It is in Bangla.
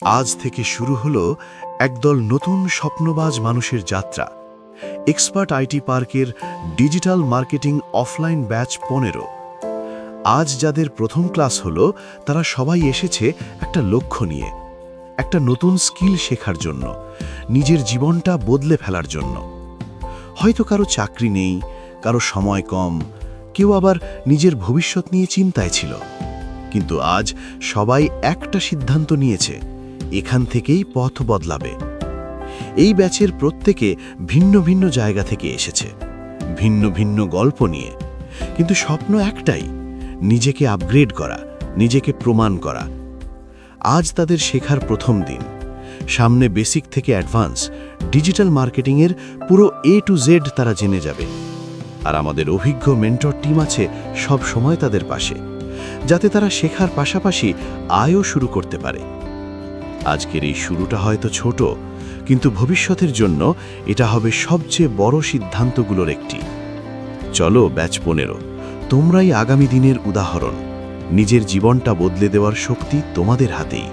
আজ থেকে শুরু হলো একদল নতুন স্বপ্নবাজ মানুষের যাত্রা। এক্সপার্ট আইটি পার্কের ডিজিটাল মার্কেটিং অফলাইন ব্যাচ 15। আজ যাদের প্রথম ক্লাস হলো, তারা সবাই এসেছে একটা লক্ষ্য নিয়ে, একটা নতুন স্কিল শেখার জন্য, নিজের জীবনটা বদলে ফেলার জন্য। হয়তো কারো চাকরি নেই, কারো সময় কম, কেউ আবার নিজের ভবিষ্যৎ নিয়ে চিন্তায় ছিল। কিন্তু আজ সবাই একটা সিদ্ধান্ত নিয়েছে, এখান থেকেই পথ বদলাবে। এই ব্যাচের প্রত্যেকে ভিন্ন ভিন্ন জায়গা থেকে এসেছে, ভিন্ন ভিন্ন গল্প নিয়ে, কিন্তু স্বপ্ন একটাই, নিজেকে আপগ্রেড করা, নিজেকে প্রমাণ করা। আজ তাদের শেখার প্রথম দিন। সামনে বেসিক থেকে অ্যাডভান্স ডিজিটাল মার্কেটিংয়ের পুরো A to Z তারা জেনে যাবে। আর আমাদের অভিজ্ঞ মেন্টর টিম আছে সব সময় তাদের পাশে, যাতে তারা শেখার পাশাপাশি আয়ও শুরু করতে পারে। আজকের এই শুরুটা হয়তো ছোট, কিন্তু ভবিষ্যতের জন্য এটা হবে সবচেয়ে বড় সিদ্ধান্তগুলোর একটি। চলো ব্যাচ 15, তোমরাই আগামী দিনের উদাহরণ। নিজের জীবনটা বদলে দেওয়ার শক্তি তোমাদের হাতেই।